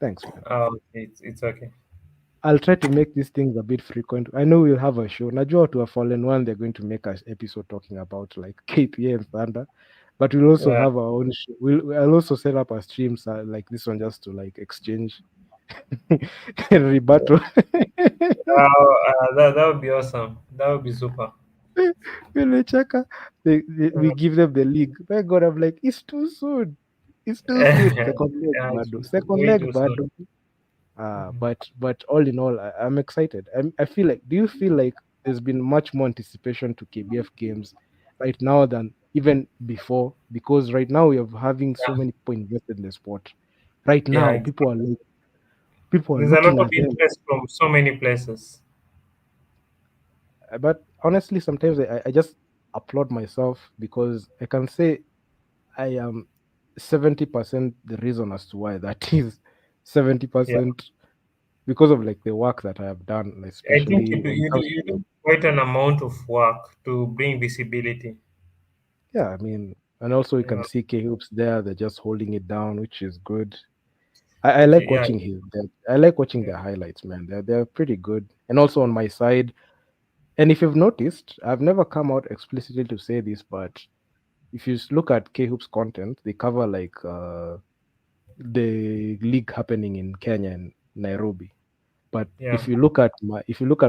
Thanks, man. It's okay. I'll try to make these things a bit frequent. I know we'll have a show. Najua to a fallen one, they're going to make an episode talking about like KPA and Thunder, but we'll also Yeah. have our own show. I'll also set up a stream like this one just to like exchange rebuttal. That would be awesome. That would be super. Vile we Uh, give them the league. My God, I'm like, it's too soon. It's too soon. Second leg, yeah, it's bado. Second way leg, too soon. bado. Mhm. But all in all, I'm excited. I feel like. Do you feel like there's been much more anticipation to KBF games right now than even before? Because right now we are having so Yeah, many people invested in the sport. Right yeah. now, people are There's a lot looking of at them. interest from so many places. But honestly, sometimes I just applaud myself because I can say I am 70% the reason as to why that is. Yeah, 70% because of like the work that I have done, I think especially when it comes you do to, quite an amount of work to bring visibility. yeah, I mean, and also you can Yeah, see K Hoops there, they're just holding it down, which is good. I like yeah, watching I like watching yeah, their highlights, man. They're pretty good. And also on my side, and if you've noticed, I've never come out explicitly to say this, but if you look at K Hoops content, they cover like the league happening in Kenya and Nairobi. But yeah, if you look at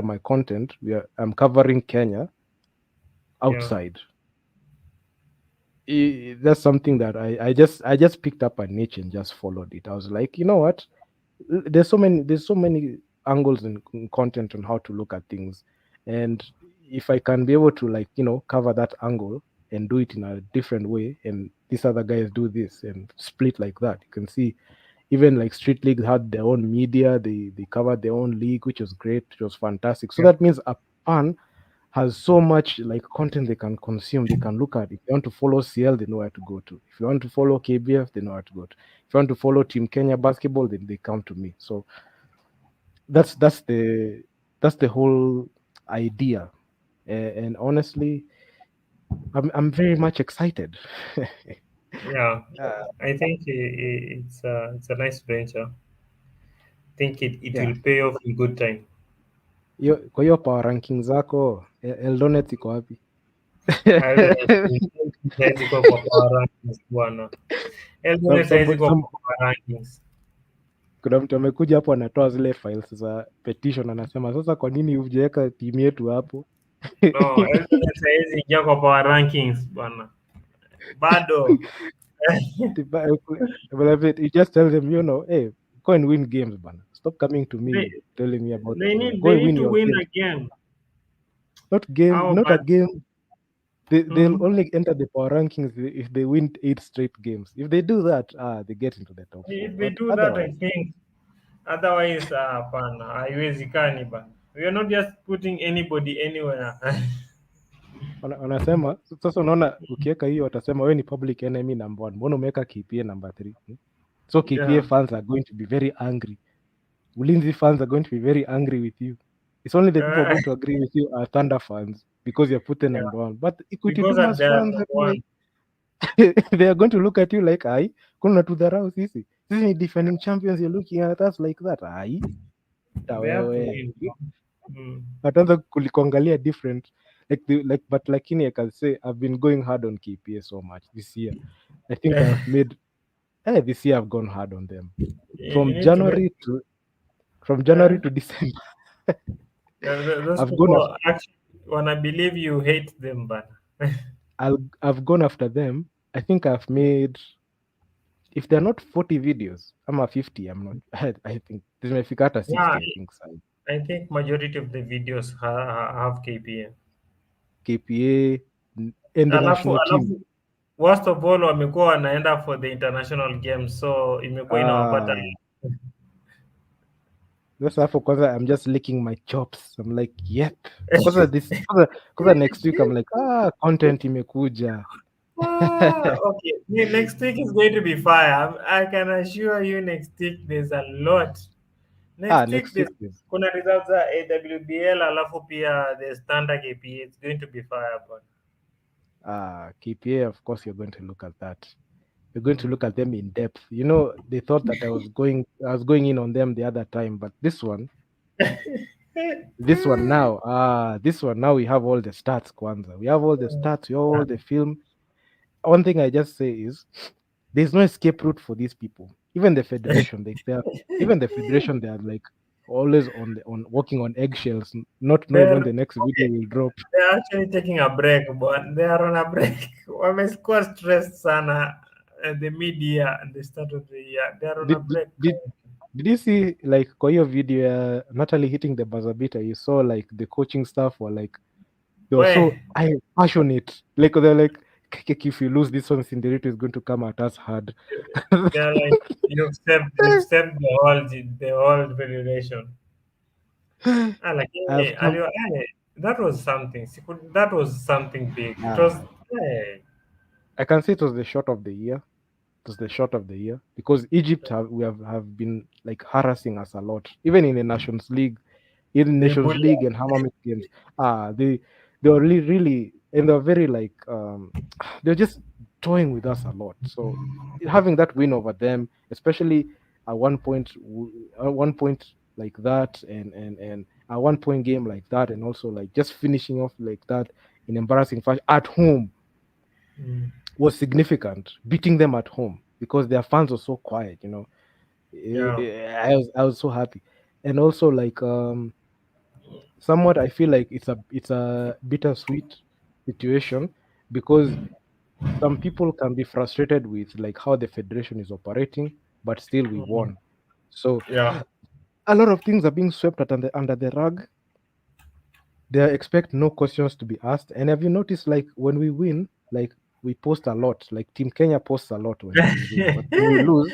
my content, I'm covering Kenya yeah, outside. That's something that I just picked up a niche and just followed it. I was like, you know what? There's so many angles in content on how to look at things, and if I can be able to like cover that angle and do it in a different way, and these other guys do this and split like that, you can see even like Street League had their own media. They covered their own league, which was great, which was fantastic. So yeah, that means a fan has so much like content they can consume, they can look at. If you want to follow CL, they know where to go to. If you want to follow KBF, they know where to go to. If you want to follow Team Kenya basketball, then they come to me. So that's that's the that's the whole idea. And honestly, I'm very much excited. yeah. uh, I think it's a nice venture. Think it yeah. will pay off in good time. Kwa hiyo power ranking zako Eldonet iko wapi? Eldoret haiwezi kuwa kwa power rankings bwana. some, Eldoret haiwezi somebody, kuwa some, kwa power rankings. kuna mtu amekuja hapo anatoa zile files za petition, anasema sasa, kwa nini hujaweka timu yetu hapo? No, Eldoret haiwezi ingia kwa power rankings bwana. Bado. You just tell them, hey, go and win games, bana. Stop coming to They me telling me about they Eldoret. need Go they and need win to your win games. again. Not game, How not a bad? game. They'll Mm. only enter the power rankings if they win 8 straight games. If they do that, they get into the top four. If they But do that, I otherwise, think otherwise hapana, haiwezekani bana. We are not just putting anybody anywhere. wanasema sasa, unaona ukiweka hiyo watasema wewe ni public enemy number one, mbona umeweka KPA number three? So KPA Yeah. fans are going to be very angry. Ulinzi fans are going to be very angry with you. It's only the people who are Uh, going to agree with you are Thunder fans because you're put yeah. number one. But Equity Because at Dumas the fans number are one. like, they are going to look at you like, ai, kuna tudharau sisi. Sisi ni defending champions, you're looking at us like that. Ai, ta They have to wewe. win. Mm. Wataanza kulikuangalia different. But lakini I can say I've been going hard on KPA so much this year. I think I've made this year I've gone hard on them. You From need to make January to from January to December. those I've gone people actually wanna believe you hate them, but I've gone after them. I think I've made, if they're not 40 videos, I'm a 50. I'm not. I think zimefika hata yeah, 60. I think so. I think majority of the videos have KPA. KPA and the national team. Alafu worst of all wamekuwa wanaenda for the international games, so imekuwa inawapata. Ah, that's for kwanza. I'm just licking my chops. I'm like, yep. Kwanza next week I'm like, content imekuja. Okay. Next week is going to be fire. I can assure you next week there's a lot. Next week Next week there's is kuna results za AWBL alafu pia the standard KPA. It's going to be fire, but KPA. Of course, you're going to look at that. We're going to look at them in depth. You know, they thought that I was going in on them the other time, but this one now we have all the stats, Kwanzaa. We have all the stats, we have all the film. One thing I just say is there's no escape route for these people. Even the federation, they are like always on walking on eggshells, not knowing They're when the next video okay. will drop. They're actually taking a break, but they are on a break. Wamekuwa stressed sana the media at the start of the year. They are on a Did did break did, currently. did you see like kwa hiyo video Natalie hitting the buzzer beater? You saw like the coaching staff were like they were so Where passionate. Like they're like, "Keke, if you lose this one, Nderitu is going to come at us hard." they're like you've stepped the whole federation. Ah, like I've come. that was something. That was something big. It was Uh, hey, I can say it was the shot of the year. It was the shot of the year because Egypt have been like harassing us a lot, even in the Nations League, they bully and how many games. They were really and they're very like they're just toying with us a lot. So having that win over them, especially at one point like that, and a 1 point game like that, and also like just finishing off like that in embarrassing fashion at home mm, was significant. Beating them at home because their fans were so quiet. yeah. I was so happy, and also like somewhat I feel like it's a bittersweet situation because some people can be frustrated with like how the federation is operating, but still we Mm, won. So yeah. a lot of things are being swept under the rug. They expect no questions to be asked. And have you noticed like when we win, like we post a lot. Like Team Kenya posts a lot when we win, but when we lose,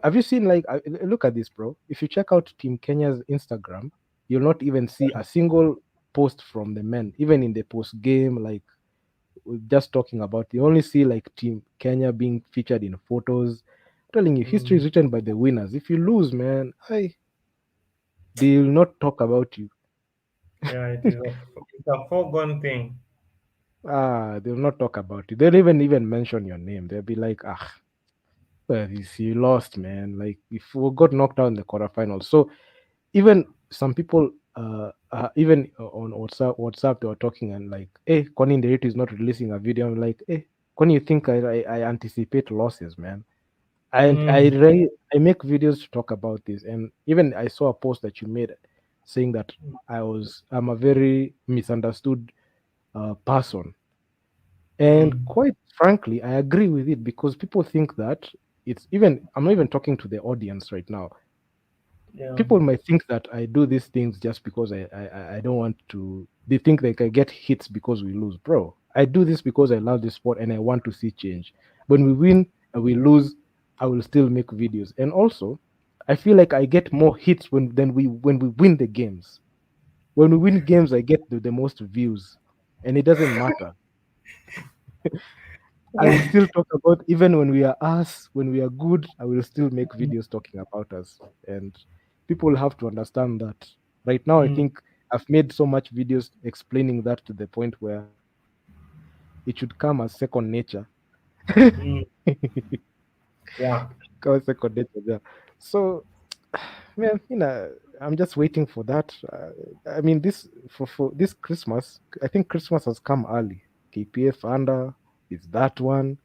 have you seen like look at this, bro? If you check out Team Kenya's Instagram, you'll not even see a single post from the men, even in the post game. Like we're just talking about, you only see like Team Kenya being featured in photos. Telling you, history Mm, is written by the winners. If you lose, man, they will not talk about you. yeah, it's a foregone thing. They will not talk about you. They'll even mention your name. They'll be like, well, you lost, man. Like if we got knocked out in the quarterfinals. So even some people even on WhatsApp they were talking and like, hey, Kwani Nderitu is not releasing a video. I'm like, hey, Kwani, you think I anticipate losses, man? Mm, I make videos to talk about this, and even I saw a post that you made saying that I'm a very misunderstood person, and mm, quite frankly, I agree with it because people think that it's even. I'm not even talking to the audience right now. yeah. People might think that I do these things just because I don't want to. They think like I get hits because we lose, bro. I do this because I love the sport and I want to see change. When we win and we lose, I will still make videos. And also, I feel like I get more hits when we win the games. When we win games, I get the most views, and it doesn't matter. I will still talk about even when we are us, when we are good, I will still make videos talking about us. And people have to understand that. Right now, I Mm, think I've made so much videos explaining that to the point where it should come as second nature. mm, yeah. Come as second nature, yeah. So, man, I'm just waiting for that. I mean, for this Christmas, I think Christmas has come early. KPA Founder is that one.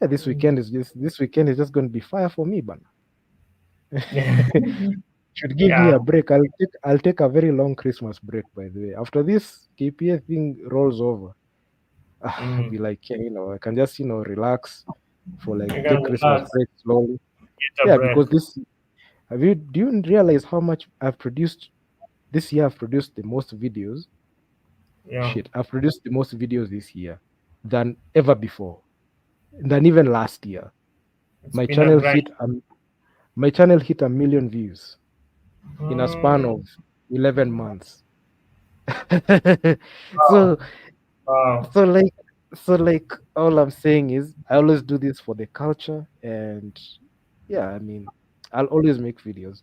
Yeah, Mm, this weekend is just going to be fire for me, man. yeah. Should give me Yeah. a break. I'll take a very long Christmas break. By the way, after this KPA thing rolls over, I'll Mm. be like, yeah, I can just relax for like You can take Christmas relax, break slowly. get a Yeah, break. because this have you do you realize how much I've produced this year? I've produced the most videos. Yeah. Shit, I've produced the most videos this year than ever before, than even last year. It's My been a channel grind. hit my channel hit 1 million views in a span Mm. of 11 months. so Wow. Wow. so like all I'm saying is I always do this for the culture, and yeah, I mean, I'll always make videos,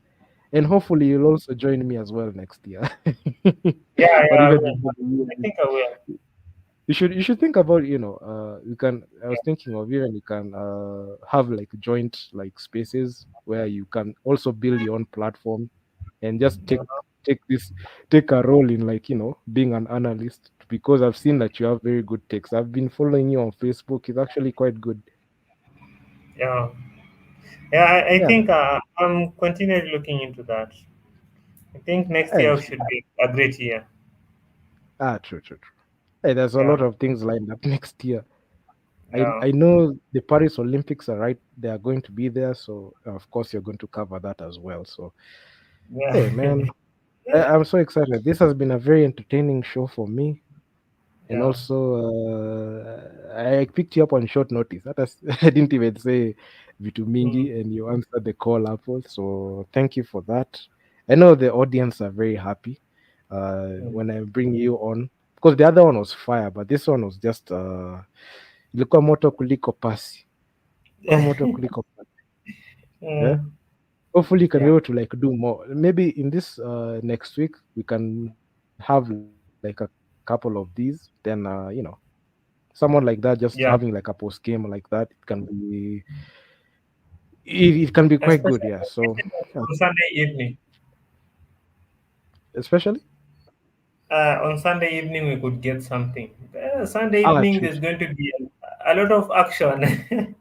and hopefully you'll also join me as well next year. Yeah, Or yeah, I even will. before the year I think I will. you should think about, you can, I was thinking of even you can have like joint like spaces where you can also build your own platform and just take this take a role in, like, being an analyst, because I've seen that you have very good takes. I've been following you on Facebook. It's actually quite good. Yeah, yeah. I Yeah, man. think I'm continually looking into that. I think next Hey, year should be a great year. true, true, true. Hey, there's a Yeah, lot of things lined up next year. yeah, I know the Paris Olympics are right. They are going to be there, so of course you're going to cover that as well. So, yeah, hey, man, I'm so excited. This has been a very entertaining show for me, and yeah. also I picked you up on short notice. I didn't even say Vitu Mm, Mingi, and you answered the call, Apple. So thank you for that. I know the audience are very happy mm. when I bring you on, because the other one was fire, but this one was just ilikuwa moto kuliko pasi. Ilikuwa moto kuliko pasi. Yeah. Uh, Hopefully you can be yeah, able to like do more. Maybe in this next week we can have like a couple of these. Then someone like that just having like yeah. a post game like that, it can be quite good. Especially, Yeah. So especially yeah, on Sunday evening. especially On Sunday evening, we could get something. Sunday evening, true, there's true. going to be a lot of action.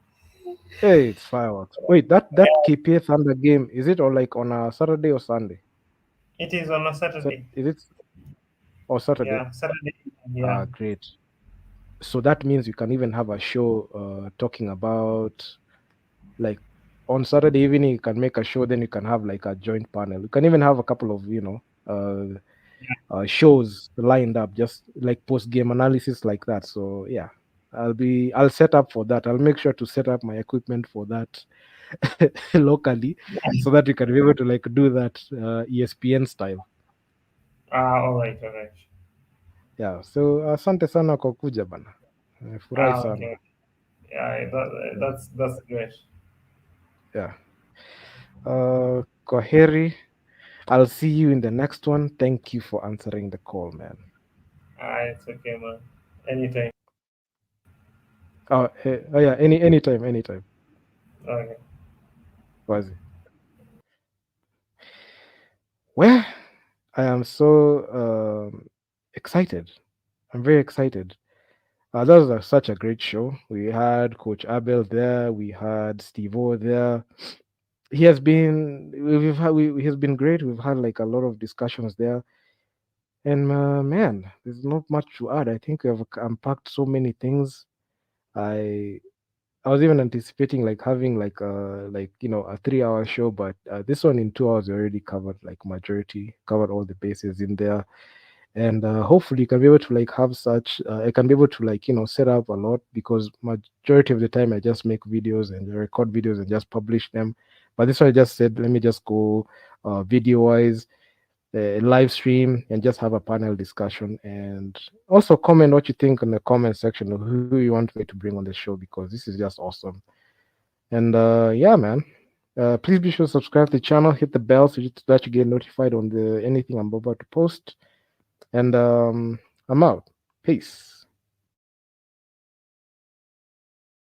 Hey, it's fireworks. Wait, that KPA Thunder game, is it or like on a Saturday or Sunday? It is on a So Saturday. is it or Saturday? Yeah, Saturday evening. Yeah, Great. So that means you can even have a show talking about, like, on Saturday evening you can make a show, then you can have like a joint panel. You can even have a couple of shows lined up, just like post game analysis like that. So yeah, I'll set up for that. I'll make sure to set up my equipment for that locally, so that we can be able to like do that ESPN style. all right, all right. Yeah, so asante sana kwa kuja bana, furahi sana. Okay. Yeah, that's great. Yeah, kwa heri. I'll see you in the next one. Thank you for answering the call, man. It's okay, man. Anytime. Oh yeah, anytime, anytime. Okay. Wazi. Well, I am so excited. I'm very excited. That was such a great show. We had Coach Abel there. We had Steve O there. He has been he has been great. We've had like a lot of discussions there. And man, there's not much to add. I think we have unpacked so many things. I I was even anticipating like having like a 3 hour show, but this one in 2 hours we already covered like majority, covered all the bases in there. And hopefully you can be able to like have such I can be able to like set up a lot, because majority of the time I just make videos and record videos and just publish them. But this one I just said, let me just go video wise, live stream, and just have a panel discussion, and also comment what you think in the comment section of who you want me to bring on the show, because this is just awesome. And yeah, man, please be sure to subscribe to the channel, hit the bell so that you get notified on the anything I'm about to post. And I'm out. Peace.